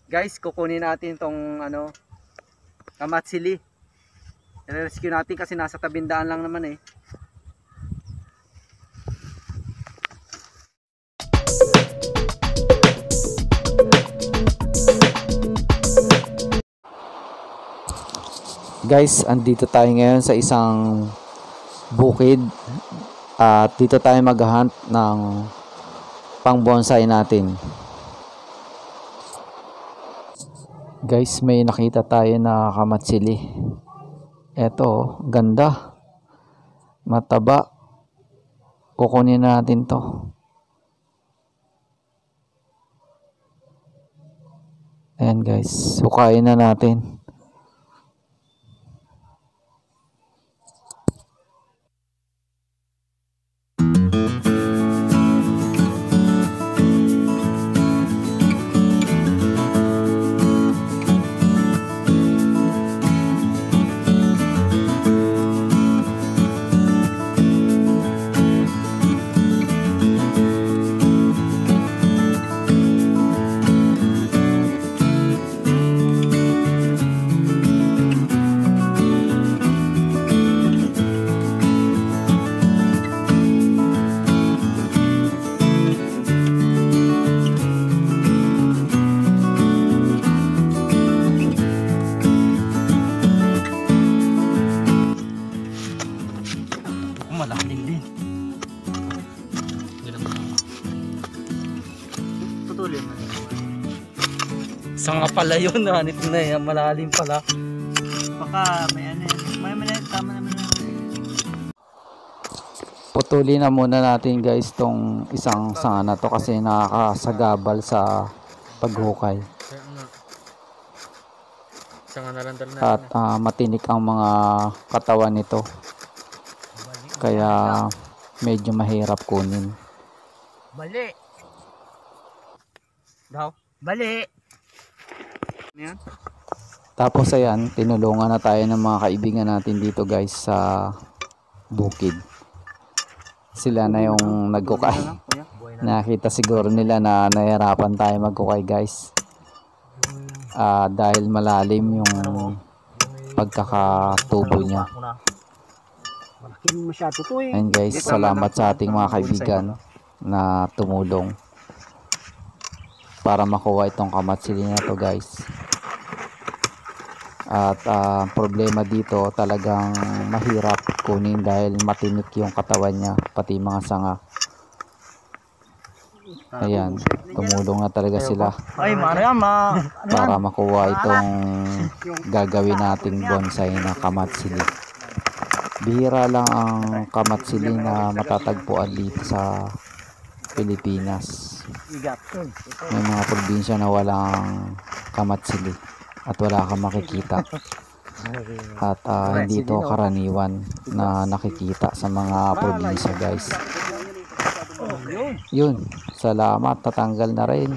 Guys, kukunin natin tong ano, kamatsili. I-rescue natin kasi nasa tabindaan lang naman eh. Guys, andito tayo ngayon sa isang bukid at dito tayo mag-hunt ng pang bonsai natin. Guys, may nakita tayo na kamatsili. Eto, ganda. Mataba. Kukunin natin to. Ayan guys, sukayin na natin. Malalim din. Putulin mo. Sanga pala yun, hanip na yan. Malalim pala. Baka may ano yan. May tama naman. Putulin na muna natin guys tong isang sanga na to kasi nakakasagabal sa paghukay. At matinik ang mga katawan nito. Kaya medyo mahirap kunin. Bali. Daw. Bali. Yan. Tapos ayan, tinulungan na tayo ng mga kaibigan natin dito guys sa bukid. Sila na yung nagkukay. Nakita siguro nila na nahirapan tayo magkukay guys. Dahil malalim yung pagkakatubo niya. And guys, salamat sa ating mga kaibigan na tumulong para makuha itong kamatsili na to guys. At problema dito, talagang mahirap kunin dahil matinik yung katawan niya, pati mga sanga. Ayan, tumulong na talaga sila para makuha itong gagawin nating bonsai na kamatsili. Bihira lang ang kamatsili na matatagpuan dito sa Pilipinas. May mga probinsya na walang kamatsili at wala kang makikita. At hindi ito karaniwan na nakikita sa mga probinsya guys. Yun, salamat, tatanggal na rin.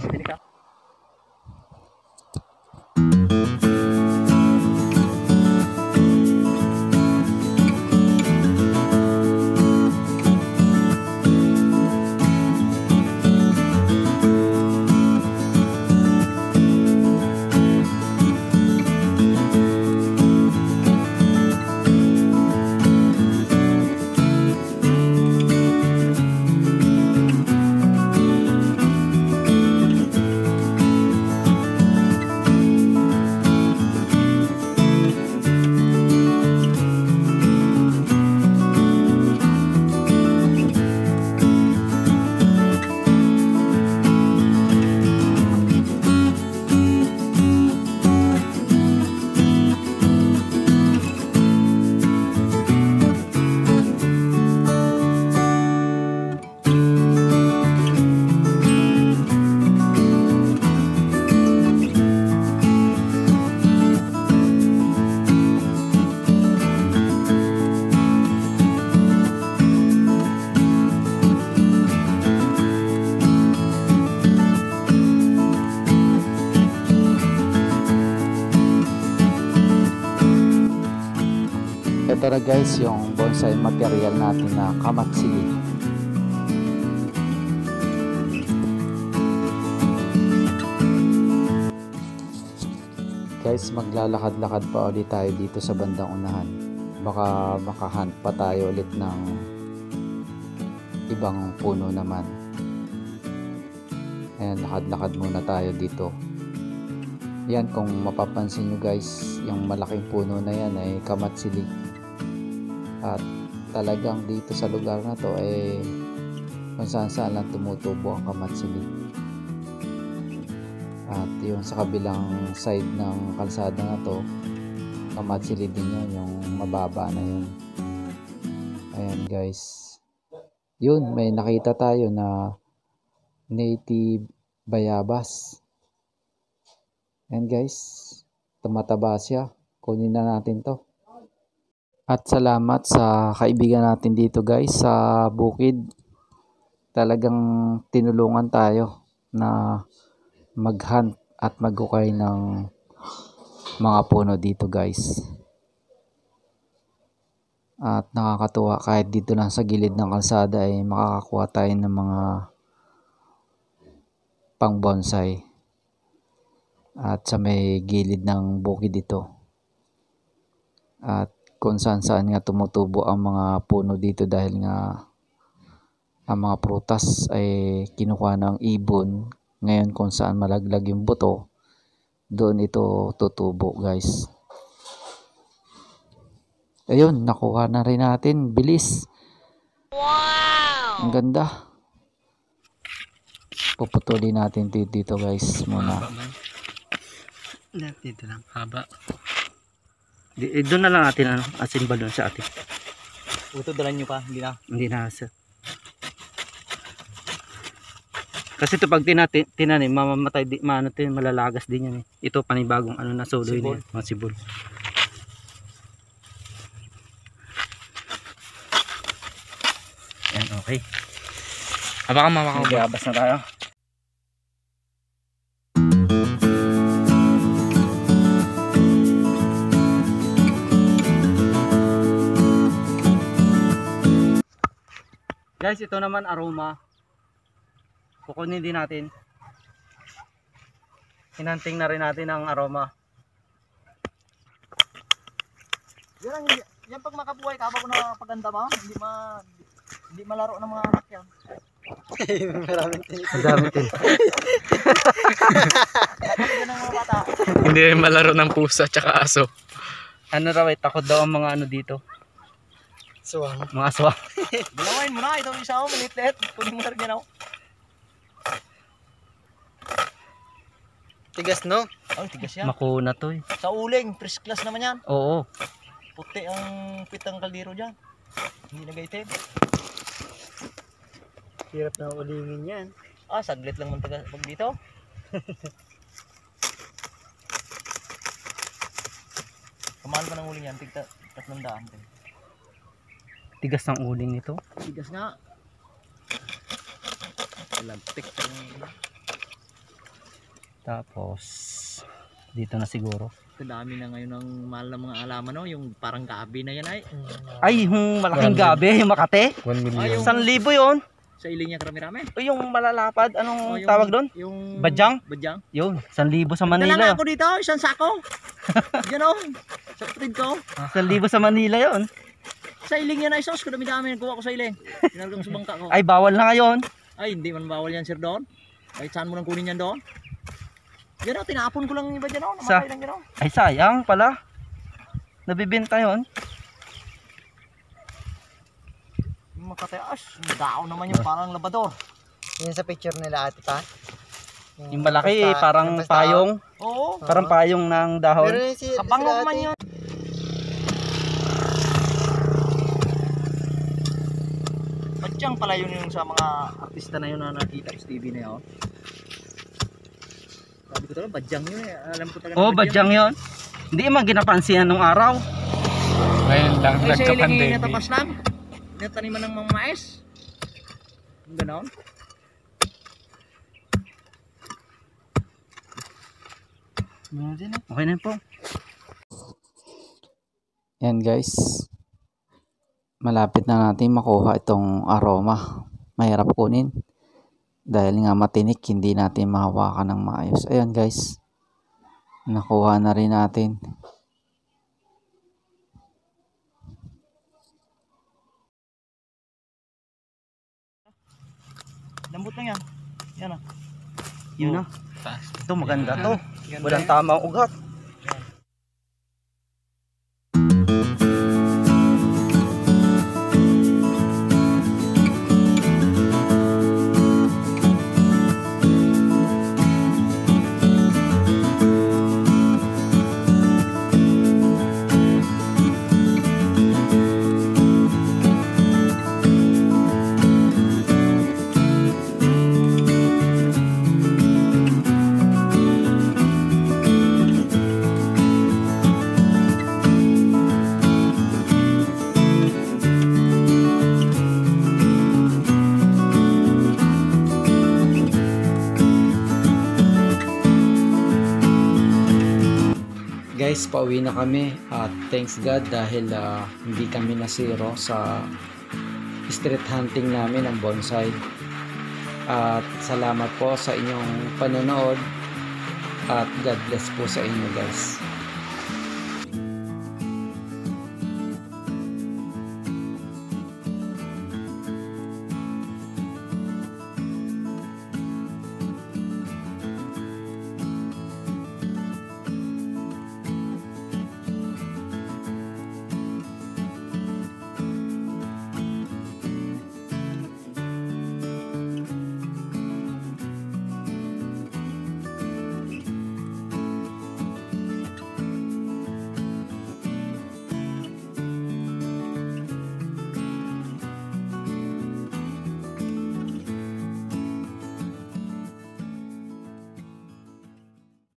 Ito na guys yung bonsai material natin na kamatsili. Guys, maglalakad-lakad pa ulit tayo dito sa bandang unahan. Baka makahunt pa tayo ulit ng ibang puno naman. Ayan, lakad-lakad muna tayo dito. Yan, kung mapapansin nyo guys, yung malaking puno na yan ay kamatsili. At talagang dito sa lugar na to ay kung saan saan lang tumutubo ang kamatsili. At yung sa kabilang side ng kalsada na to, kamatsili din yun, yung mababa na yun. Ayan guys. Yun, may nakita tayo na native bayabas. Ayan guys, tumataba siya. Kunin na natin to. At salamat sa kaibigan natin dito guys sa bukid. Talagang tinulungan tayo na mag-hunt at mag-ukay ng mga puno dito guys. At nakakatuwa kahit dito lang sa gilid ng kalsada ay makakakuha tayo ng mga pang bonsai. At sa may gilid ng bukid dito. At kung saan saan nga tumutubo ang mga puno dito dahil nga ang mga prutas ay kinukuha ng ibon. Ngayon kung saan malaglag yung buto, doon ito tutubo guys. Ayun, nakuha na rin natin. Bilis. Wow! Ang ganda. Puputulin natin dito guys muna. Dito lang, haba. Doon na lang natin asin balon sa atin. Ito dalan nyo pa, hindi na. Hindi na sir. Kasi ito pag tinanim, mamamatay, malalagas din yan eh. Ito panibagong na soloy na yan, mga sibol. Yan, okay. Baka mamakabas na tayo. Guys, ito naman aroma. Kukunin din natin. Hinanting na rin natin ang aroma. Yan pag makabuhay ka ba na paganda ba? Hindi malaro ng mga anak yan. Maraming tin. Ang dami tin. Yan ang mga bata. Hindi rin malaro ng pusa tsaka aso. Ano raw takot daw ang mga dito. Suwang. Mga aswang. Dalawain mo na, itong isa o, maliit-liit. Kunin mo na rin yan o. Tigas no? Oh, tigas yan. Makuna to eh. Sa uling, first class naman yan. Oo. Puti ang pitang kaldero dyan. Hindi nagaitin. Hirap na ulingin yan. Ah, saglit lang man pag dito. Kamahal pa ng uling yan, tigta 300. Tigas ng uling nito. Tigas nga. Lampik. Tapos dito na siguro. Kadami na ngayon ng mahal na mga alaman no, yung parang gabi na yan ay. Ay, yung malaking gabi, yung Makate. 1 million. Ay, yung- 1,000 yun. Sa iling niya karami-rami. O yung malalapad, anong Oh, yung- tawag doon? Yung Badyang? Badyang. Yun, 1,000 sa Dala nga Manila. ako dito, isang sako. Yan o. Sa kapatid ko. 1,000 sa Manila yun. Sa iling yan ay sos, kadami-dami nagkuha ko sa iling. Pinalagam sa bangka ko. Ay, bawal na ngayon. Ay, hindi man bawal yan sir doon. Kahit saan mo nang kunin yan doon. Yan o, tinapon ko lang yung iba dyan o. Sa- Namatay lang yan o. Ay, sayang pala. Nabibenta yun. Yung makataas, yung dao naman yung parang labador. Yun sa picture nila ate pa. Yung malaki, basta- parang yung basta- payong. Oo. Parang payong ng dahon. Pero yun si Kabango sila man ate. yun. Badyang pala yun yung sa mga artista na yun na nakita sa TV na yun. Sabi ko talaga, badyang yun eh. Alam ko talaga. Oh, badyang yun. Hindi man ginapansin nung araw. Ngayon lang, Ay, sa iling yung nagka-pandemic. natapas lang. Nataniman ng mga mais. Yung gano'n. Okay na po. Yan guys. Malapit na natin makuha itong aroma. Mahirap kunin. Dahil nga matinik, hindi natin mahawakan ng maayos. Ayan guys. Nakuha na rin natin. Lambot lang yan. Yan ah. Yun na. Ito maganda to. Ganda Walang yan. tamang ugat. Guys, pauwi na kami at thanks God dahil hindi kami nasiro sa street hunting namin ng bonsai. At salamat po sa inyong panonood at God bless po sa inyo guys.